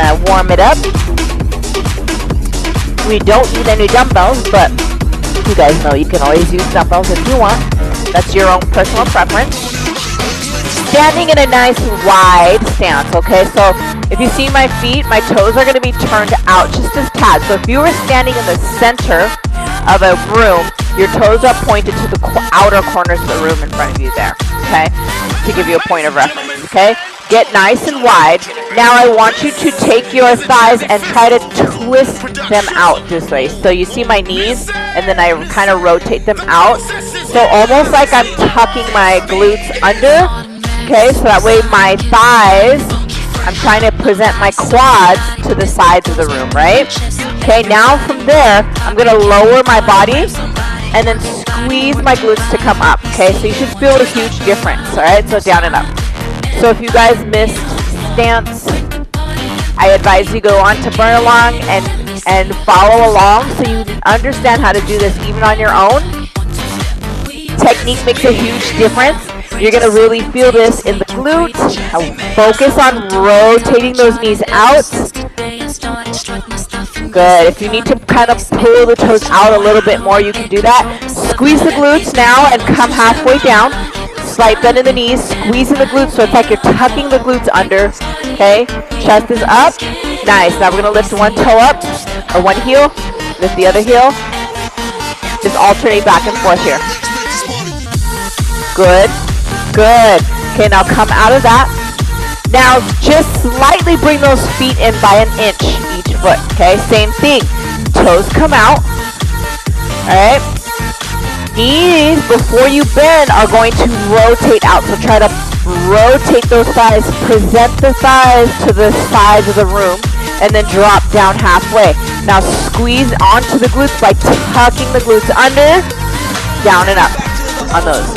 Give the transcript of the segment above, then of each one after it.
gonna warm it up. We don't need any dumbbells, but you guys know you can always use dumbbells if you want. That's your own personal preference. Standing in a nice wide stance, okay? So if you see my feet, my toes are gonna be turned out just a tad. So if you were standing in the center of a room, your toes are pointed to the outer corners of the room in front of you there, okay? To give you a point of reference, okay? Get nice and wide. Now I want you to take your thighs and try to twist them out this way. So you see my knees, and then I kind of rotate them out. So almost like I'm tucking my glutes under, okay? So that way my thighs, I'm trying to present my quads to the sides of the room, right? Okay, now from there, I'm gonna lower my body and then squeeze my glutes to come up, okay? So you should feel a huge difference, all right? So down and up. So if you guys missed stance, I advise you go on to Burn Along and follow along so you understand how to do this even on your own. Technique makes a huge difference. You're gonna really feel this in the glutes. Focus on rotating those knees out. Good. If you need to kind of pull the toes out a little bit more, you can do that. Squeeze the glutes now and come halfway down. Slight bend in the knees, squeezing the glutes so it's like you're tucking the glutes under, okay? Chest is up. Nice. Now we're going to lift one toe up, or one heel, lift the other heel. Just alternate back and forth here. Good. Good. Okay, now come out of that. Now just slightly bring those feet in by 1 inch each foot, okay? Same thing. Toes come out, all right? Knees, before you bend, are going to rotate out. So try to rotate those thighs, present the thighs to the sides of the room, and then drop down halfway. Now squeeze onto the glutes by tucking the glutes under, down and up on those.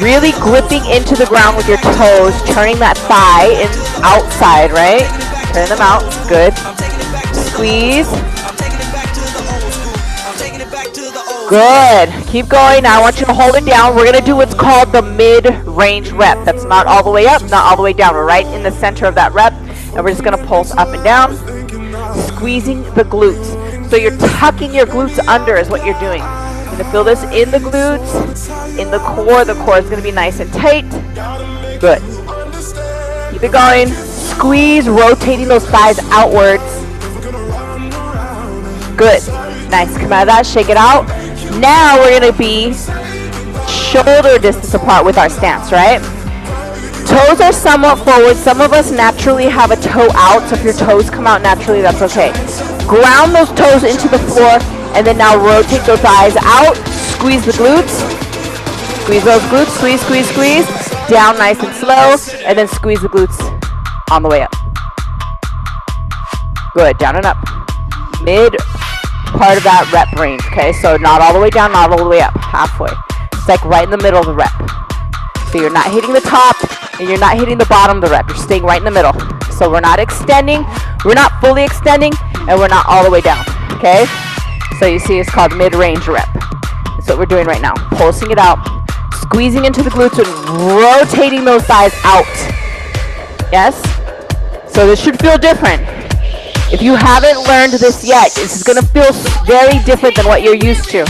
Really gripping into the ground with your toes, turning that thigh in outside, right? Turn them out, good. Squeeze. Good. Keep going. Now I want you to hold it down. We're going to do what's called the mid-range rep. That's not all the way up, not all the way down. We're right in the center of that rep. And we're just going to pulse up and down, squeezing the glutes. So you're tucking your glutes under is what you're doing. You're going to feel this in the glutes, in the core. The core is going to be nice and tight. Good. Keep it going. Squeeze, rotating those thighs outwards. Good. Nice. Come out of that. Shake it out. Now we're going to be shoulder distance apart with our stance, right? Toes are somewhat forward. Some of us naturally have a toe out, so if your toes come out naturally, that's okay. Ground those toes into the floor, and then now rotate those thighs out. Squeeze the glutes. Squeeze those glutes. Squeeze, squeeze, squeeze. Down nice and slow, and then squeeze the glutes on the way up. Good. Down and up. Mid part of that rep range, okay? So not all the way down, not all the way up, halfway. It's like right in the middle of the rep. So you're not hitting the top, and you're not hitting the bottom of the rep. You're staying right in the middle. So we're not extending, we're not fully extending, and we're not all the way down, okay? So you see it's called mid-range rep. That's what we're doing right now. Pulsing it out, squeezing into the glutes, and rotating those thighs out. Yes? So this should feel different. If you haven't learned this yet, this is going to feel very different than what you're used to.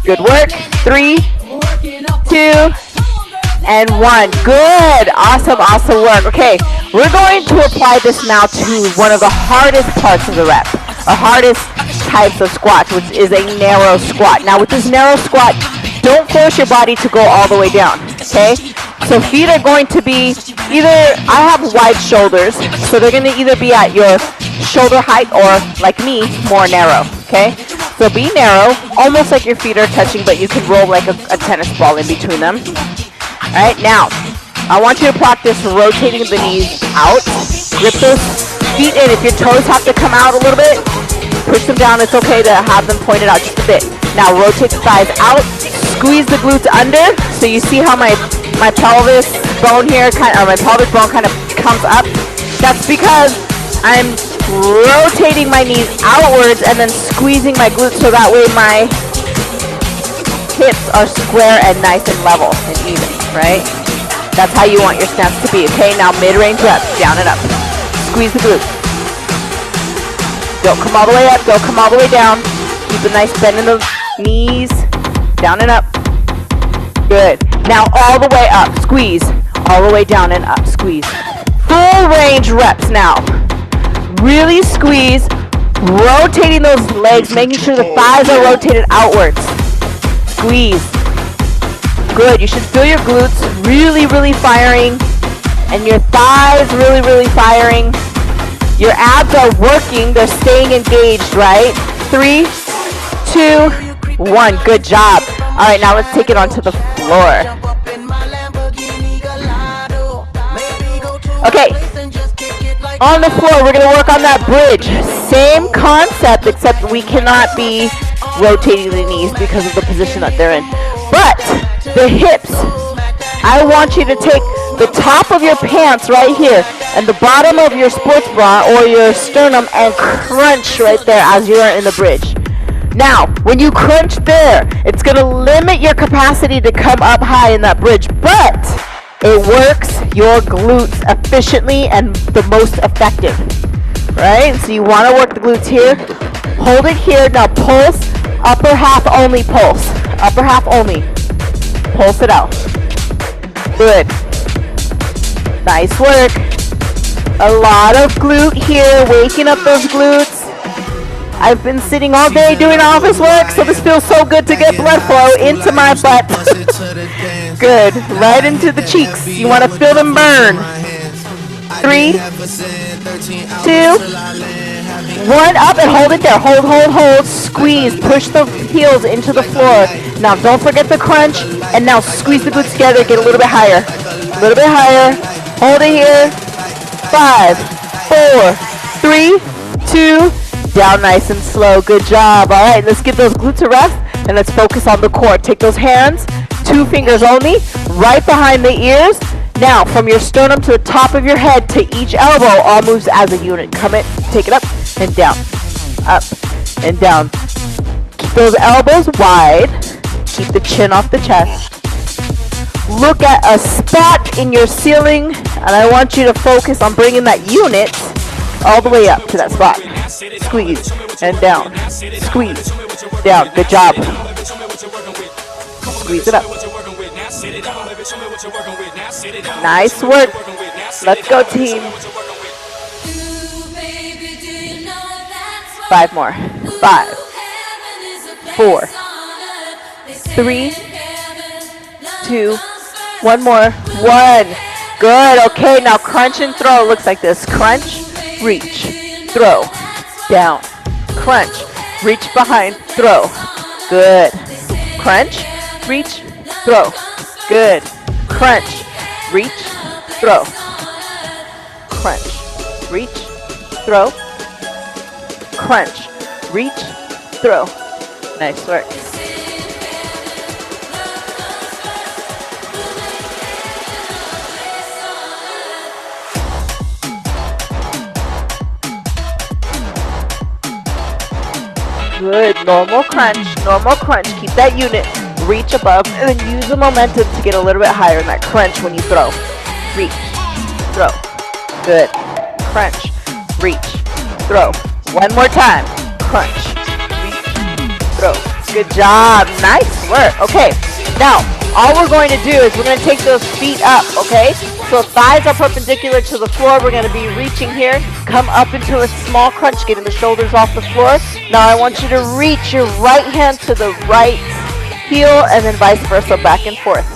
Good work. 3, 2, and 1. Good. Awesome, awesome work. Okay, we're going to apply this now to one of the hardest parts of the rep, the hardest types of squats, which is a narrow squat. Now with this narrow squat, don't force your body to go all the way down, okay? So feet are going to be either, I have wide shoulders, so they're going to either be at your shoulder height or, like me, more narrow, okay? So be narrow, almost like your feet are touching, but you can roll like a tennis ball in between them. All right, now, I want you to practice rotating the knees out. Grip those feet in. If your toes have to come out a little bit, push them down. It's okay to have them pointed out just a bit. Now rotate the thighs out. Squeeze the glutes under. So you see how my pelvis bone here, my pelvic bone kind of comes up. That's because I'm rotating my knees outwards and then squeezing my glutes so that way my hips are square and nice and level and even, right? That's how you want your stance to be, okay? Now mid-range reps, down and up. Squeeze the glute. Don't come all the way up, don't come all the way down. Keep a nice bend in the knees, down and up. Good. Now all the way up, squeeze. All the way down and up, squeeze. Full range reps now. Really squeeze, rotating those legs, making sure the thighs are rotated outwards. Squeeze. Good, you should feel your glutes really, really firing, and your thighs really, really firing. Your abs are working, they're staying engaged, right? 3, 2, 1, good job. All right, now let's take it onto the floor. Okay, on the floor, we're gonna work on that bridge. Same concept, except we cannot be rotating the knees because of the position that they're in. But the hips, I want you to take the top of your pants right here and the bottom of your sports bra or your sternum and crunch right there as you are in the bridge. Now, when you crunch there, it's going to limit your capacity to come up high in that bridge, but it works your glutes efficiently and the most effective, right? So you want to work the glutes here. Hold it here. Now pulse, upper half only pulse. Upper half only. Pulse it out. Good. Nice work. A lot of glute here, waking up those glutes. I've been sitting all day doing office work, so this feels so good to get blood flow into my butt. Good. Right into the cheeks. You want to feel them burn. 3, 2, 1, up and hold it there. Hold, hold, hold. Squeeze. Push the heels into the floor. Now don't forget the crunch. And now squeeze the glutes together. Get a little bit higher. A little bit higher. Hold it here. 5, 4, 3, 2. Down nice and slow. Good job. All right, let's give those glutes a rest and let's focus on the core. Take those hands, 2 fingers only, right behind the ears. Now, from your sternum to the top of your head to each elbow, all moves as a unit. Come in, take it up and down, up and down. Keep those elbows wide. Keep the chin off the chest. Look at a spot in your ceiling, and I want you to focus on bringing that unit all the way up to that spot. Squeeze and down. Squeeze down. Good job. Squeeze it up. Nice work. Let's go, team. 5 more. 5, 4, 3, 2, 1 more. 1. Good. Okay, now crunch and throw. Looks like this. Crunch, reach, throw, down, crunch, reach behind, throw. Good. Crunch, reach, throw. Good. Crunch, reach, throw. Crunch, reach, throw. Crunch, reach, throw. Nice work. Good. Normal crunch. Normal crunch. Keep that unit. Reach above and then use the momentum to get a little bit higher in that crunch when you throw. Reach. Throw. Good. Crunch. Reach. Throw. 1 more time. Crunch. Reach. Throw. Good job. Nice work. Okay. Now, all we're going to do is we're going to take those feet up, okay? So thighs are perpendicular to the floor. We're going to be reaching here. Come up into a small crunch, getting the shoulders off the floor. Now I want you to reach your right hand to the right heel and then vice versa, back and forth.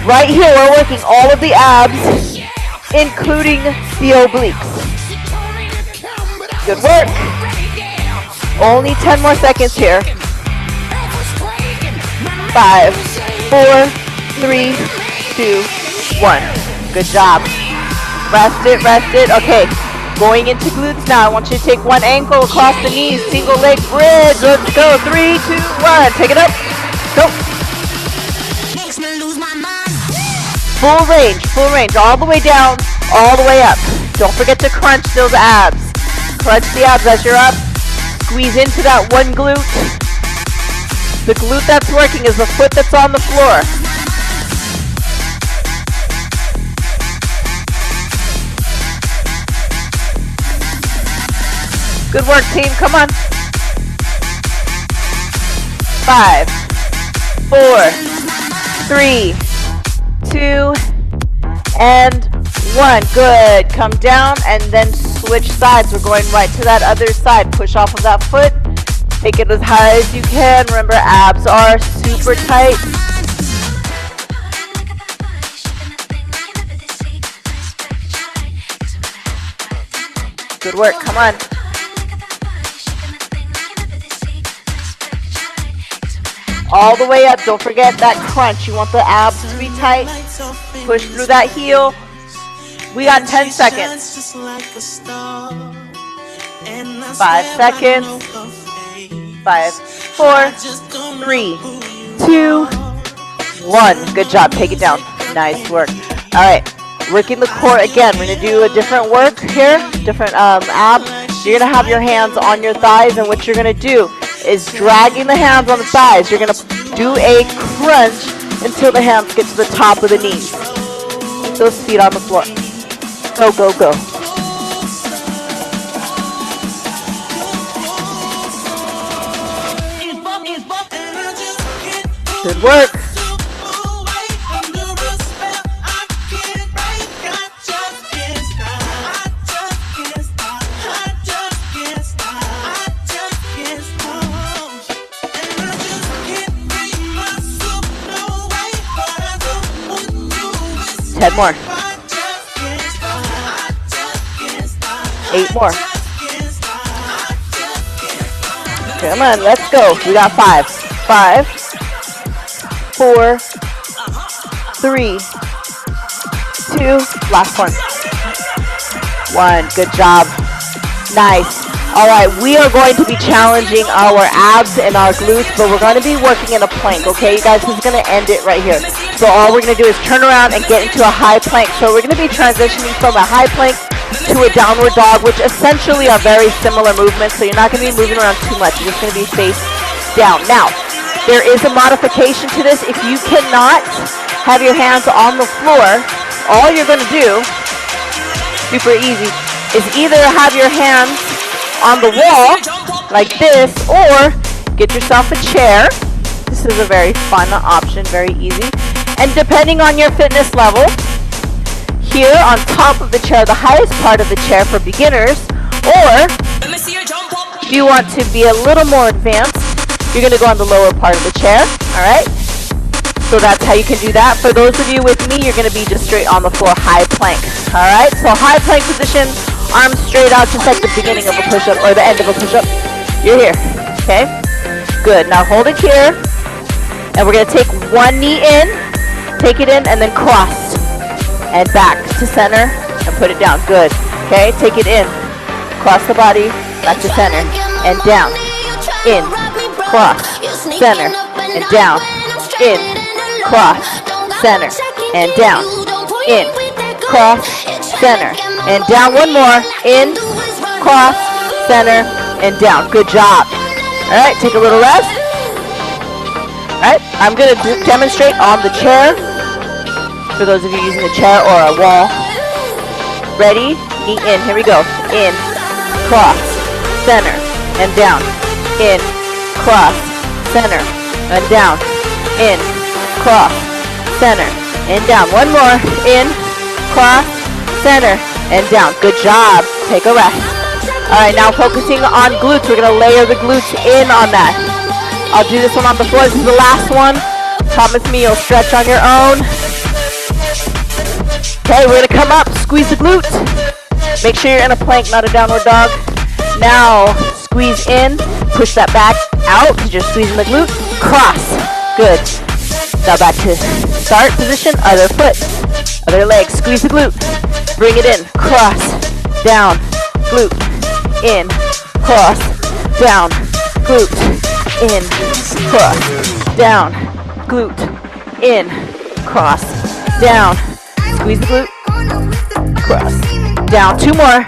Right here, we're working all of the abs, including the obliques. Good work. Only 10 more seconds here. 5, 4, 3, 2, 1. Good job. Rest it, rest it. Okay, going into glutes now. I want you to take one ankle across the knees, single leg bridge. Let's go. 3, 2, 1. Take it up. Go. Full range, all the way down, all the way up. Don't forget to crunch those abs. Crunch the abs as you're up. Squeeze into that one glute. The glute that's working is the foot that's on the floor. Good work, team. Come on. 5, 4, 3, 2, and 1. Good. Come down and then switch sides. We're going right to that other side. Push off of that foot. Take it as high as you can. Remember, abs are super tight. Good work. Come on. All the way up. Don't forget that crunch. You want the abs to be tight. Push through that heel. We got 10 seconds. 5 seconds. 5, 4, 3, 2, 1. Good job. Take it down. Nice work. All right. Working the core again. We're going to do a different work here. Different ab. You're going to have your hands on your thighs, and what you're going to do is dragging the hands on the thighs. You're going to do a crunch until the hands get to the top of the knees. Keep those feet on the floor. Go, go, go. Good work. Ten more. 8 more. Come on, let's go. We got 5. 5, 4, 3, 2, last one. 1, good job. Nice. All right, we are going to be challenging our abs and our glutes, but we're going to be working in a plank, okay? You guys, this is going to end it right here. So all we're going to do is turn around and get into a high plank. So we're going to be transitioning from a high plank to a downward dog, which essentially are very similar movements, so you're not going to be moving around too much. You're just going to be face down. Now, there is a modification to this. If you cannot have your hands on the floor, all you're going to do, super easy, is either have your hands on the wall like this, or get yourself a chair. This is a very fun option, very easy. And depending on your fitness level, here on top of the chair, the highest part of the chair for beginners, or if you want to be a little more advanced, you're going to go on the lower part of the chair, all right? So that's how you can do that. For those of you with me, you're going to be just straight on the floor, high plank, all right? So high plank position, arms straight out, just like the beginning of a push-up or the end of a push-up. You're here, okay? Good. Now hold it here, and we're going to take one knee in, take it in, and then cross, and back to center, and put it down. Good. Okay, take it in, cross the body, back to center, and down, in, cross, center, and down, in, cross, center, and down, in, cross, center, and down. One more, in, cross, center, and down. Good job. All right, take a little rest. All right, I'm going to demonstrate on the chair, for those of you using a chair or a wall. Ready? Knee in. Here we go. In, cross, center, and down. In, cross, center, and down. In, cross, center, and down. One more. In, cross, center, and down. Good job. Take a rest. All right, now focusing on glutes. We're going to layer the glutes in on that. I'll do this one on the floor. This is the last one. Promise me you'll stretch on your own. Okay, we're going to come up, squeeze the glute. Make sure you're in a plank, not a downward dog. Now, squeeze in, push that back out because you're squeezing the glute. Cross. Good. Now back to start position, other foot, other leg. Squeeze the glute. Bring it in. Cross. Down. Glute. In. Cross. Down. Glute. In. Cross. Down. Glute. In. Cross. Down. Squeeze the glute. Cross. Down. 2 more.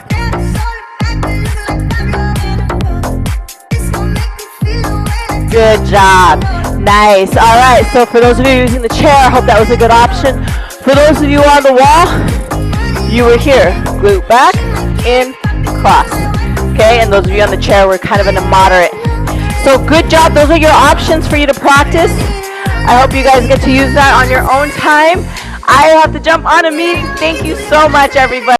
Good job. Nice. All right. So for those of you using the chair, I hope that was a good option. For those of you on the wall, you were here. Glute back, in, cross. okay? And those of you on the chair were kind of in a moderate. So good job. Those are your options for you to practice. I hope you guys get to use that on your own time. I have to jump on a meeting. Thank you so much, everybody.